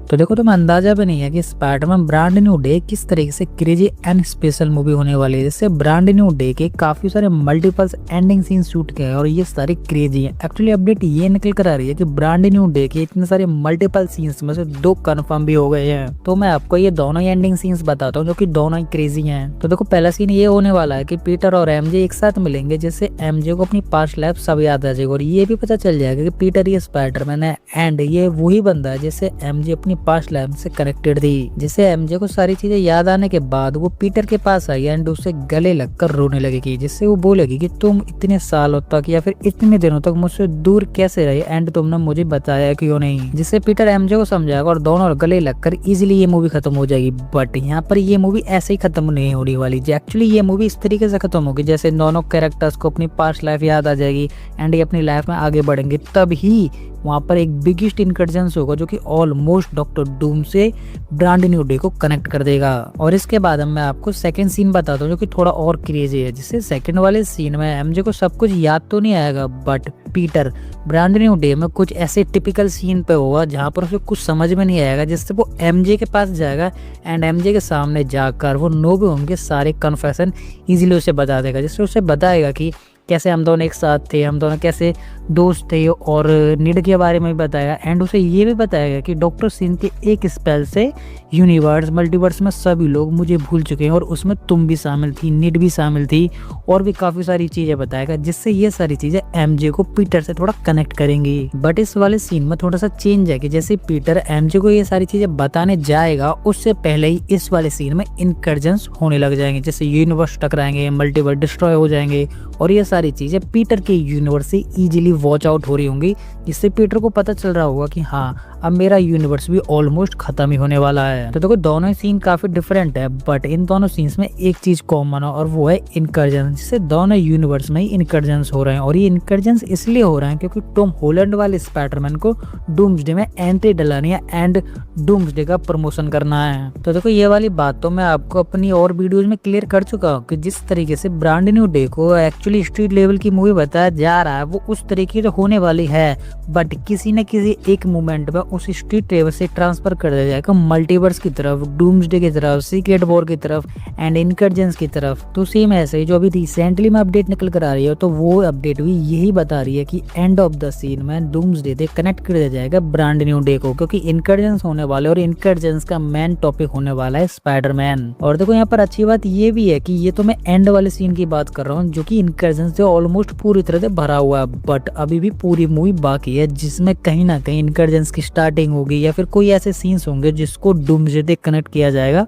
तो देखो तुम्हें अंदाजा भी नहीं है कि स्पाइडरमैन ब्रांड न्यू डे किस तरीके से क्रेजी एंड स्पेशल मूवी होने वाली है। जैसे ब्रांड न्यू डे के काफी सारे मल्टीपल्स एंडिंग सीन शूट किए हैं और ये सारे क्रेजी हैं। एक्चुअली अपडेट ये निकल कर आ रही है कि ब्रांड न्यू डे के इतने सारे मल्टीपल सीन्स में से 2 कंफर्म भी हो गए हैं। तो मैं आपको ये दोनों ही एंडिंग सीन्स बताता हूँ जो कि दोनों ही क्रेजी हैं। तो देखो पहला सीन ये होने वाला है कि पीटर और एमजे एक साथ मिलेंगे, जिससे एमजे को अपनी पास्ट लाइफ सब याद आ जाएगा और ये भी पता चल जाएगा कि पीटर ये स्पाइडरमैन है एंड ये वही बंदा है जिससे एमजे अपनी पास्ट लाइफ से कनेक्टेड थी। जिससे एमजे को सारी चीजें याद आने के बाद वो पीटर के पास आई एंड उससे गले लगकर रोने लगेगी, जिससे वो बोलेगी कि तुम इतने सालों तक या फिर इतने दिनों तक मुझसे दूर कैसे रहे एंड तुमने मुझे बताया क्यों नहीं। जिससे पीटर एमजे को समझाएगा और दोनों गले लगकर इजीली ये मूवी खत्म हो जाएगी। बट यहाँ पर ये मूवी ऐसे ही खत्म नहीं होने वाली। एक्चुअली ये मूवी इस तरीके से खत्म होगी जैसे दोनों कैरेक्टर्स को अपनी पास्ट लाइफ याद आ जाएगी एंड ये अपनी लाइफ में आगे बढ़ेंगे, तभी वहाँ पर एक बिगेस्ट इनकर्जेंस होगा जो कि ऑलमोस्ट डॉक्टर डूम से ब्रांड न्यू डे को कनेक्ट कर देगा। और इसके बाद मैं आपको सेकंड सीन बताता हूँ जो कि थोड़ा और क्रेजी है। जिससे सेकंड वाले सीन में एमजे को सब कुछ याद तो नहीं आएगा, but Peter brand new day में कुछ ऐसे टिपिकल सीन पे होगा जहाँ पर उसे कुछ समझ में नहीं आएगा, जिससे वो एमजे के पास जाएगा एंड एमजे के सामने जाकर वो नो भी होंगे सारे कन्फेशन इजीली उसे बता देगा। जिससे उसे बताएगा कि कैसे हम दोनों एक साथ थे, हम दोनों कैसे दोस्त थे और नीड के बारे में भी बताया एंड उसे ये भी बताएगा कि डॉक्टर सिंह के एक स्पेल से यूनिवर्स मल्टीवर्स में सभी लोग मुझे भूल चुके हैं और उसमें तुम भी शामिल थी, नीड भी शामिल थी और भी काफ़ी सारी चीज़ें बताएगा, जिससे ये सारी चीज़ें एमजे को पीटर से थोड़ा कनेक्ट करेंगी। बट इस वाले सीन में थोड़ा सा चेंज है कि जैसे पीटर एमजे को ये सारी चीज़ें बताने जाएगा उससे पहले ही इस वाले सीन में इनकर्जेंस होने लग जाएंगे, जैसे यूनिवर्स टकराएंगे, मल्टीवर्स डिस्ट्रॉय हो जाएंगे और ये सारी चीजें पीटर के यूनिवर्स से इजीली वॉच आउट हो रही होंगी, जिससे पीटर को पता चल रहा होगा कि हाँ अब मेरा यूनिवर्स भी ऑलमोस्ट खत्म ही होने वाला है। तो देखो दोनों ही सीन काफी डिफरेंट है, बट इन दोनों सीन्स में एक चीज कॉमन है और वो है इनकर्जेंस, जिससे दोनों यूनिवर्स में ही इनकर्जेंस हो रहे हैं। और ये इनकर्जेंस इसलिए हो रहे हैं क्योंकि टॉम हॉलैंड वाले स्पाइडरमैन को डूम्सडे में एंट्री डलानी है एंड डूम्सडे का प्रमोशन करना है। तो देखो ये वाली बात तो मैं आपको अपनी और वीडियोज में क्लियर कर चुका हूँ कि जिस तरीके से ब्रांड न्यू डे को एक्चुअली स्ट्रीट लेवल की मूवी बताया जा रहा है वो उस तरीके से होने वाली है, बट किसी न किसी एक मोमेंट में उस स्ट्रीट लेवल से ट्रांसफर कर दिया जाएगा मल्टीवर्स की तरफ, डूम्सडे की तरफ, सीक्रेट वॉर की तरफ एंड इनकर्जेंस की तरफ। तो सेम ऐसे ही जो अभी रिसेंटली में अपडेट निकल कर आ रही है तो वो अपडेट भी यही बता रही है कि एंड ऑफ द सीन में डूम्सडे से कनेक्ट कर दिया जाएगा ब्रांड न्यू डे को, क्योंकि इनकर्जेंस होने वाले और इनकर्जेंस का मेन टॉपिक होने वाला है स्पाइडरमैन। और देखो यहाँ पर अच्छी बात ये भी है कि ये तो मैं एंड वाले सीन की बात कर रहा हूँ जो कि इनकर्जेंस से ऑलमोस्ट पूरी तरह से भरा हुआ है, बट अभी भी पूरी मूवी बाकी है जिसमें कहीं ना कहीं इनकर्जेंस की स्टार्टिंग होगी या फिर कोई ऐसे सीन्स होंगे जिसको डूम्सडे से कनेक्ट किया जाएगा,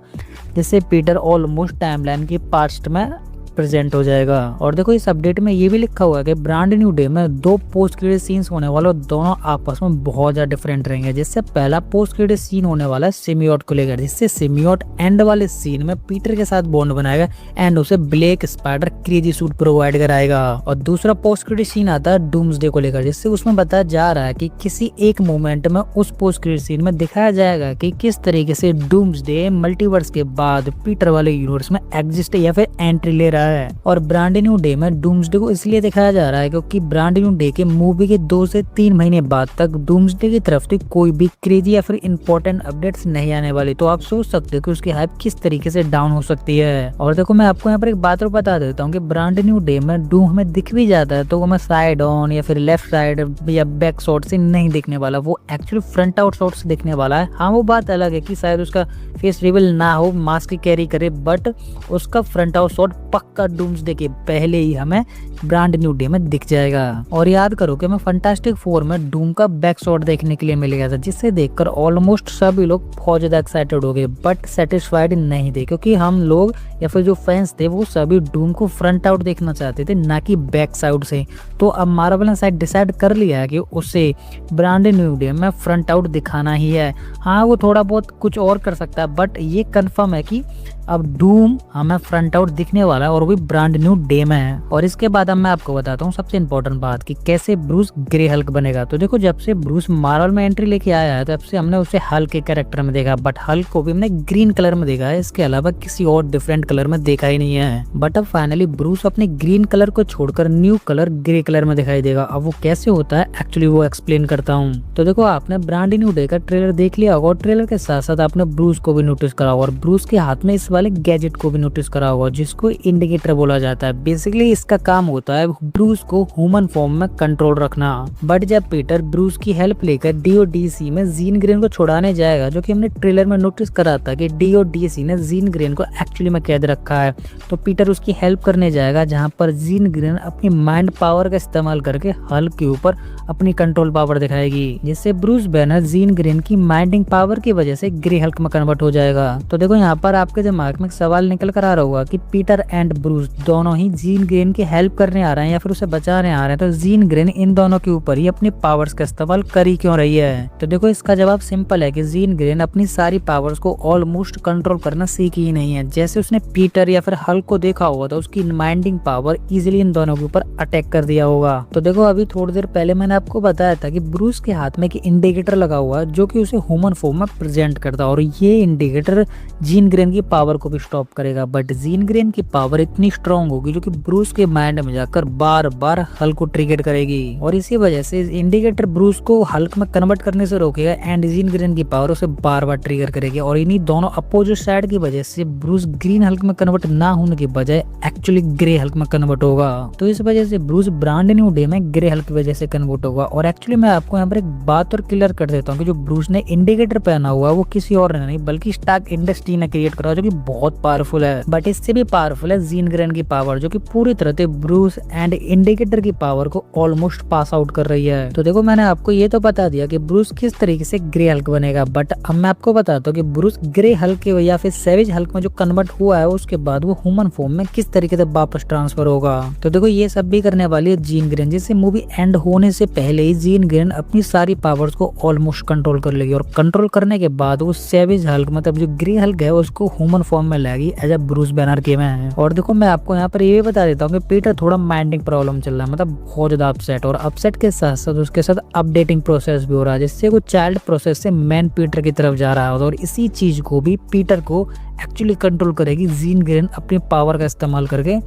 जिससे पीटर ऑलमोस्ट टाइमलाइन के पास्ट में प्रेजेंट हो जाएगा। और देखो इस अपडेट में ये भी लिखा हुआ है कि ब्रांड न्यू डे में 2 पोस्ट क्रेडिट सीन्स होने वाले और दोनों आपस में बहुत ज्यादा डिफरेंट रहेंगे। जिससे पहला पोस्ट क्रेडिट सीन होने वाला है सिम्बियोट को लेकर, जिससे सिम्बियोट एंड वाले सीन में पीटर के साथ बॉन्ड बनाएगा एंड उसे black spider crazy suit provide कराएगा। और दूसरा पोस्ट क्रेडिट सीन आता है डूम्सडे को लेकर, जिससे उसमें बताया जा रहा है कि किसी एक मोमेंट में उस पोस्ट क्रेडिट सीन में दिखाया जाएगा कि किस तरीके से डूम्सडे मल्टीवर्स के बाद पीटर वाले यूनिवर्स में एग्जिस्ट या फिर एंट्री ले रहा है। और ब्रांड न्यू डे में डूम्सडे को इसलिए दिखाया जा रहा है क्योंकि ब्रांड न्यू डे के मूवी के 2 से 3 महीने बाद तक डूम्सडे की तरफ से कोई भी क्रेजी या फिर इंपॉर्टेंट अपडेट्स नहीं आने वाली। तो आप सोच सकते हो कि उसकी हाइप किस तरीके से डाउन हो सकती है। और देखो मैं आपको यहाँ पर एक बात और बता देता हूँ कि ब्रांड न्यू डे में डूम हमें दिख भी जाता है तो वो हमें साइड ऑन या फिर लेफ्ट साइड या बैक शॉट से नहीं दिखने वाला, वो एक्चुअली फ्रंट आउट शॉट से दिखने वाला है। हाँ वो बात अलग है कि शायद उसका फेस रिवील ना हो, मास्क कैरी करे, बट उसका फ्रंट आउट शॉट पक्का डूम्सडे के पहले ही हमें ब्रांड न्यू डे में दिख जाएगा। और याद करो कि मैं फंटास्टिक 4 में डूम का बैक शॉट देखने के लिए मिल गया था, जिससे देखकर ऑलमोस्ट सभी लोग बहुत ज्यादा एक्साइटेड हो गए, बट सेटिस्फाइड नहीं थे क्योंकि हम लोग या फिर जो फैंस थे वो सभी डूम को फ्रंट आउट देखना चाहते थे, ना कि बैक साइड से। तो अब मार्वल ने साइड डिसाइड कर लिया है कि उसे ब्रांड न्यू डे में फ्रंट आउट दिखाना ही है। हाँ वो थोड़ा बहुत कुछ और कर सकता है, बट ये कंफर्म है कि अब डूम हमें फ्रंट आउट दिखने वाला है और वो भी ब्रांड न्यू डे में है। और इसके बाद अब मैं आपको बताता हूँ सबसे इम्पोर्टेंट बात कि कैसे ब्रूस ग्रे हल्क बनेगा। तो देखो जब से ब्रूस मार्वल में एंट्री लेके आया है तब से हमने उसे हल्क के कैरेक्टर में देखा, बट हल्क को भी हमने ग्रीन कलर में देखा है, इसके अलावा किसी और डिफरेंट कलर में देखा ही नहीं है। बट अब फाइनली ब्रूस अपने ग्रीन कलर को छोड़कर न्यू कलर ग्रे कलर में दिखाई देगा। अब वो कैसे होता है एक्चुअली वो एक्सप्लेन करता हूँ। तो देखो आपने ब्रांड न्यू डे का ट्रेलर देख लिया होगा और ट्रेलर के साथ साथ आपने ब्रूस को भी नोटिस करा होगा और ब्रूस के हाथ में इस वाले गैजेट को भी नोटिस करा होगा जिसको इंडिकेटर बोला जाता है। बेसिकली इसका काम होता है ब्रूस को ह्यूमन फॉर्म में कंट्रोल रखना। बट जब पीटर ब्रूस की हेल्प लेकर डीओडीसी में जीन ग्रेन को छुड़ाने जाएगा, जो कि हमने ट्रेलर में नोटिस करा था कि डीओडीसी ने जीन ग्रेन को एक्चुअली में कैद रखा है, तो पीटर उसकी हेल्प करने जाएगा जहां पर जीन ग्रेन अपनी माइंड पावर का इस्तेमाल करके हल्क के ऊपर अपनी कंट्रोल पावर दिखाएगी, जिससे ब्रूस बैनर जीन ग्रेन की माइंडिंग पावर की वजह से ग्रे हल्क में कन्वर्ट हो जाएगा। तो देखो यहाँ पर आपके दिमाग में एक सवाल निकल कर आ रहा होगा कि पीटर एंड ब्रूस दोनों ही जीन ग्रेन की हेल्प करने आ रहे हैं या फिर उसे बचाने आ रहे हैं, तो जीन ग्रेन इन दोनों के ऊपर ही अपनी पावर्स का इस्तेमाल कर ही क्यों रही है। तो देखो इसका जवाब सिंपल है कि जीन ग्रेन अपनी सारी पावर्स को ऑलमोस्ट कंट्रोल करना सीखी ही नहीं है। जैसे उसने पीटर या फिर हल्क को देखा होगा तो उसकी माइंडिंग पावर इजीली इन दोनों के ऊपर अटैक कर दिया होगा। तो देखो अभी थोड़ी देर पहले मैंने आपको बताया था कि ब्रूस के हाथ में एक इंडिकेटर लगा हुआ है जो कि उसे ह्यूमन फॉर्म में प्रेजेंट करता है और ये इंडिकेटर जीन ग्रेन की पावर को भी स्टॉप करेगा। बट जीन ग्रेन की पावर इतनी स्ट्रॉन्ग होगी जो कि ब्रूस के माइंड में जाकर बार बार हल्क को ट्रिगर करेगी और इसी वजह से इंडिकेटर ब्रूस को हल्क में कन्वर्ट करने से रोकेगा एंड जीन ग्रेन की पावर उसे बार बार ट्रिगर करेगी और इन्हीं दोनों अपोजिट साइड की वजह से ब्रूस ग्रीन हल्क में कन्वर्ट ना होने की बजाय एक्चुअली ग्रे हल्क में कन्वर्ट होगा। तो इस वजह से ब्रूस ब्रांड न्यू डे में ग्रे हल्क की वजह से कन्वर्ट होगा। और एक्चुअली मैं आपको यहाँ पर एक बात और क्लियर कर देता हूँ कि जो ब्रूस ने इंडिकेटर पहना हुआ है वो किसी और ने नहीं बल्कि स्टार्क इंडस्ट्री ने क्रिएट करा जो कि बहुत पावरफुल है। बट इससे भी पावरफुल है जीन ग्रेन की पावर जो कि पूरी तरह से ब्रूस एंड इंडिकेटर की पावर को ऑलमोस्ट पास आउट कर रही है। तो देखो मैंने आपको ये तो बता दिया कि ब्रूस किस तरीके से ग्रे हल्क बनेगा, बट अब मैं आपको बताता हूँ कि ब्रूस ग्रे हल्क या फिर सेवेज हल्क में जो कन्वर्ट हुआ है उसके बाद वो ह्यूमन फॉर्म में किस तरीके से वापस ट्रांसफर होगा। तो देखो ये सब भी करने वाली है जीन ग्रेन, जिससे मूवी एंड होने से पहले ही जीन ग्रेन अपनी सारी पावर्स को ऑलमोस्ट कंट्रोल कर लेगी और कंट्रोल करने के बाद वो सेवेज हल्क मतलब जो ग्रे हल्क है उसको ह्यूमन फॉर्म में लाएगी एज अ ब्रूस बैनर के में। और देखो मैं आपको यहाँ पर ये बता देता हूँ कि पीटर थोड़ा माइंडिंग प्रॉब्लम चल रहा है, मतलब बहुत ज्यादा अपसेट, और अपसेट के साथ साथ उसके साथ अपडेटिंग प्रोसेस भी हो रहा है जिससे वो चाइल्ड प्रोसेस से मैन पीटर की तरफ जा रहा है और इसी चीज को भी पीटर को एक्चुअली कंट्रोल करेगी जीन ग्रेन अपनी पावर का इस्तेमाल करके,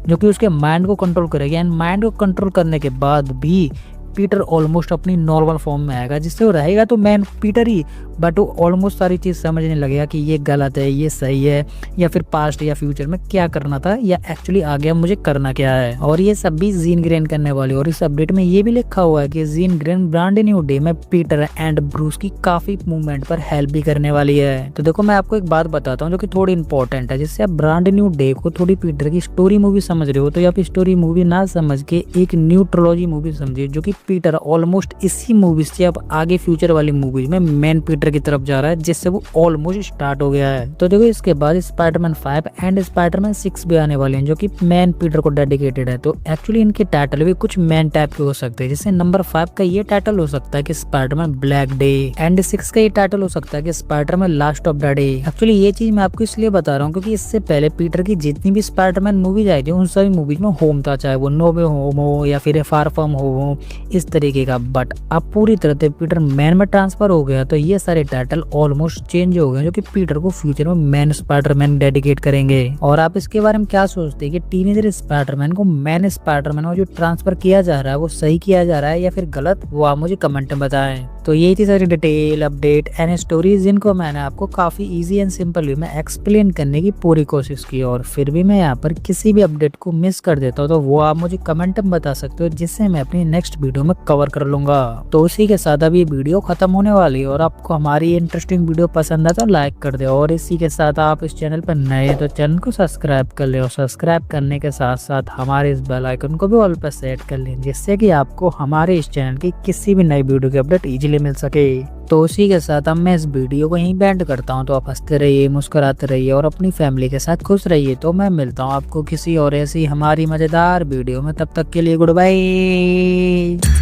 जो कि उसके माइंड को कंट्रोल करेगी एंड माइंड को कंट्रोल करने के बाद भी पीटर ऑलमोस्ट अपनी नॉर्मल फॉर्म में आएगा, जिससे वो रहेगा तो मैन पीटर ही, बट वो ऑलमोस्ट सारी चीज समझने लगेगा कि ये गलत है, ये सही है, या फिर पास्ट या फ्यूचर में क्या करना था या एक्चुअली आगे मुझे करना क्या है। और ये सब भी जीन ग्रेन करने वाली। और इस अपडेट में ये भी लिखा हुआ है कि gene grain brand new day में पीटर एंड ब्रूस की काफी मूवमेंट पर हेल्प भी करने वाली है। तो देखो मैं आपको एक बात बताता हूँ जो कि थोड़ी इंपॉर्टेंट है, जिससे आप ब्रांड न्यू डे को थोड़ी पीटर की स्टोरी मूवी समझ रहे हो तो आप स्टोरी मूवी ना समझ के एक न्यू ट्रोलॉजी मूवी समझिए, जो कि पीटर ऑलमोस्ट इसी मूवी से अब आगे फ्यूचर वाली मूवीज में मैन पीटर की तरफ जा रहा है, जिससे वो ऑलमोस्ट स्टार्ट हो गया है। तो देखो इसके बाद स्पाइडरमैन 5 एंड स्पाइडरमैन 6 भी आने वाले हैं जो कि मैन पीटर को डेडिकेटेड है। तो एक्चुअली इनके टाइटल भी कुछ मैन टाइप के हो सकते हैं, जैसे नंबर 5 का ये टाइटल हो सकता है कि स्पाइडरमैन ब्लैक डे एंड 6 का ये टाइटल हो सकता है कि Spiderman last of the day. Actually ये चीज मैं आपको इसलिए बता रहा हूँ क्योंकि इससे पहले पीटर की जितनी भी स्पाइडरमैन मूवीज आई थी उन सभी मूवीज में होम था, चाहे वो नो वे होम हो या फिर फार फ्रॉम होम हो, इस तरीके का। बट अब पूरी तरह से पीटर मैन में ट्रांसफर हो गया तो ये सारे टाइटल ऑलमोस्ट चेंज हो गए, जो कि पीटर को फ्यूचर में मैन स्पाइडरमैन डेडिकेट करेंगे। और आप इसके बारे में क्या सोचते हैं कि टीनेजर स्पाइडरमैन को मैन स्पाइडरमैन में जो ट्रांसफर किया जा रहा है वो सही किया जा रहा है या फिर गलत, वो आप मुझे कमेंट में बताएं। तो यही थी सारी डिटेल अपडेट एंड स्टोरीज जिनको मैंने आपको काफी इजी एंड सिंपल वे में एक्सप्लेन करने की पूरी कोशिश की, और फिर भी मैं यहाँ पर किसी भी अपडेट को मिस कर देता हूँ तो वो आप मुझे कमेंट में बता सकते हो, जिससे मैं अपनी नेक्स्ट वीडियो में कवर कर लूंगा। तो उसी के साथ अभी वीडियो खत्म होने वाली है और आपको हमारी इंटरेस्टिंग वीडियो पसंद है तो लाइक कर दे, और इसी के साथ आप इस चैनल पर नए तो चैनल को सब्सक्राइब कर ले, और सब्सक्राइब करने के साथ साथ हमारे इस बेल आइकन को भी ऑल पर सेट कर लें, जिससे कि आपको हमारे इस चैनल की किसी भी नई वीडियो की अपडेट इजीली मिल सके। तो उसी के साथ अब मैं इस वीडियो को यहीं बैंड करता हूँ। तो आप हंसते रहिए, मुस्कुराते रहिए और अपनी फैमिली के साथ खुश रहिए। तो मैं मिलता हूँ आपको किसी और ऐसी हमारी मजेदार वीडियो में, तब तक के लिए गुड बाय।